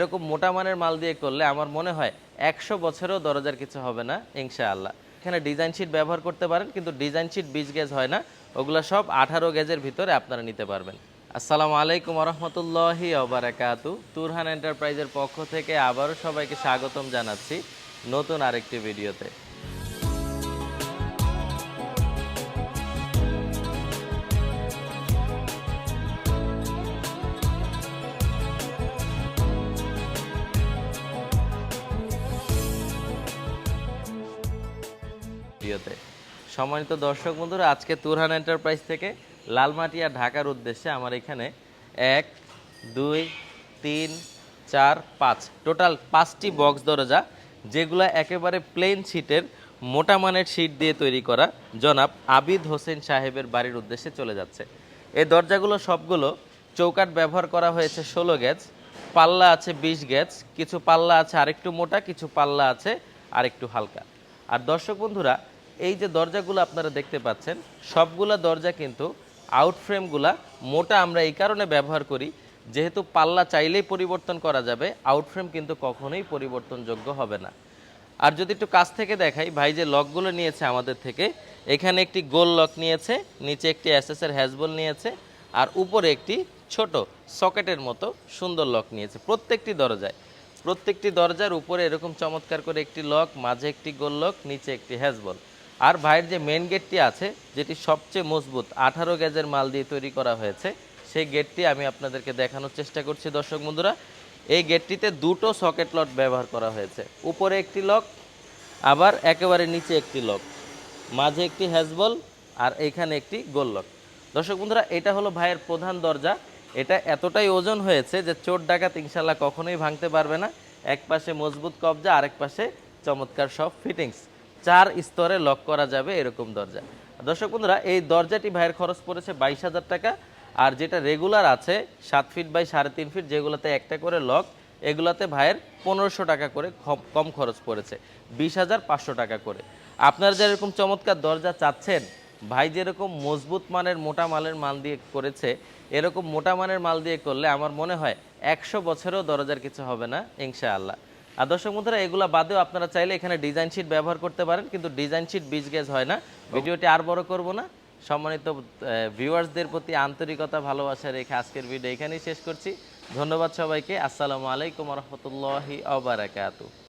এরকম মোটা মানের মাল দিয়ে করলে আমার মনে হয় 100 বছরেও দরজার কিছু হবে না ইনশাআল্লাহ। এখানে ডিজাইন শিট ব্যবহার করতে পারেন, কিন্তু ডিজাইন শিট 20 গেজ হয় না, ওগুলো সব 18 গেজের ভিতরে আপনারা নিতে পারবেন। আসসালামু আলাইকুম রহমতুল্লাহি ওবারাকাতু। তুরহান এন্টারপ্রাইজের পক্ষ থেকে আবারও সবাইকে স্বাগতম জানাচ্ছি নতুন আরেকটি ভিডিওতে। সম্মানিত দর্শক বন্ধুরা, আজকে তুরহান এন্টারপ্রাইজ থেকে লালমাটিয়া ঢাকার উদ্দেশ্যে আমার এখানে 1 2 3 4 5 টোটাল 5টি বক্স দরজা, যেগুলো একেবারে প্লেন শীটের মোটা মানের শীট দিয়ে তৈরি করা জনাব আবিদ হোসেন সাহেবের বাড়ির উদ্দেশ্যে চলে যাচ্ছে। এই দরজাগুলো সবগুলো চৌকাঠ ব্যবহার করা হয়েছে 16 গেজ, পাল্লা আছে 20 গেজ, কিছু পাল্লা আছে আরেকটু মোটা, কিছু পাল্লা আছে আরেকটু হালকা। আর দর্শক বন্ধুরা, এই যে দরজাগুলো আপনারা দেখতে পাচ্ছেন, সবগুলা দরজা কিন্তু আউট ফ্রেমগুলা মোটা আমরা এই কারণে ব্যবহার করি, যেহেতু পাল্লা চাইলেই পরিবর্তন করা যাবে, আউট ফ্রেম কিন্তু কখনোই পরিবর্তনযোগ্য হবে না। আর যদি একটু কাছ থেকে দেখাই, ভাই যে লকগুলো নিয়েছে আমাদের থেকে, এখানে একটি গোল লক নিয়েছে, নিচে একটি এসএসের হ্যাজবল নিয়েছে, আর উপরে একটি ছোট সকেটের মতো সুন্দর লক নিয়েছে। প্রত্যেকটি দরজার উপরে এরকম চমৎকার করে একটি লক, মাঝে একটি গোল লক, নিচে একটি হ্যাজবল। আর ভাইয়ের যে মেন গেটটি আছে, যেটি সবচেয়ে মজবুত 18 গেজের মাল দিয়ে তৈরি করা হয়েছে, সেই গেটটি আমি আপনাদেরকে দেখানোর চেষ্টা করছি। দর্শক বন্ধুরা, এই গেটটিতে দুটো সকেট লক ব্যবহার করা হয়েছে, উপরে একটি লক, আবার একেবারে নিচে একটি লক, মাঝে একটি হ্যাজবল, আর এইখানে একটি গোল লক। দর্শক বন্ধুরা, এটা হলো ভাইয়ের প্রধান দরজা। এটা এতটাই ওজন হয়েছে যে চোর ডাকাত ইনশাল্লাহ কখনোই ভাঙতে পারবে না। এক পাশে মজবুত কবজা, আরেক পাশে চমৎকার সব ফিটিংস, 4 স্তরে লক করা যাবে এরকম দরজা। দর্শক বন্ধুরা, এই দরজাটি ভাইয়ের খরচ পড়েছে 22,000 টাকা। আর যেটা রেগুলার আছে 7 ফিট বাই 3.5 ফিট, যেগুলোতে একটা করে লক, এগুলাতে ভাইয়ের 1500 টাকা করে কম খরচ পড়েছে, 20,500 টাকা করে। আপনারা যেরকম চমৎকার দরজা চাচ্ছেন, ভাই যেরকম মজবুত মানের মোটা মালের মাল দিয়ে করেছে, এরকম মোটা মানের মাল দিয়ে করলে আমার মনে হয় 100 বছরেও দরজার কিছু হবে না ইনশাআল্লাহ। আর দর্শক বন্ধুরা, এগুলো বাদেও আপনারা চাইলে এখানে ডিজাইন শিট ব্যবহার করতে পারেন, কিন্তু ডিজাইন শিট 20 গেজ হয় না। ভিডিওটি আর বড় করব না। সম্মানিত ভিউয়ার্সদের প্রতি আন্তরিকতা ভালোবাসা রেখে আজকের ভিডিও এখানেই শেষ করছি। ধন্যবাদ সবাইকে। আসসালামু আলাইকুম রহমতুল্লাহি ওয়া বারাকাতুহু।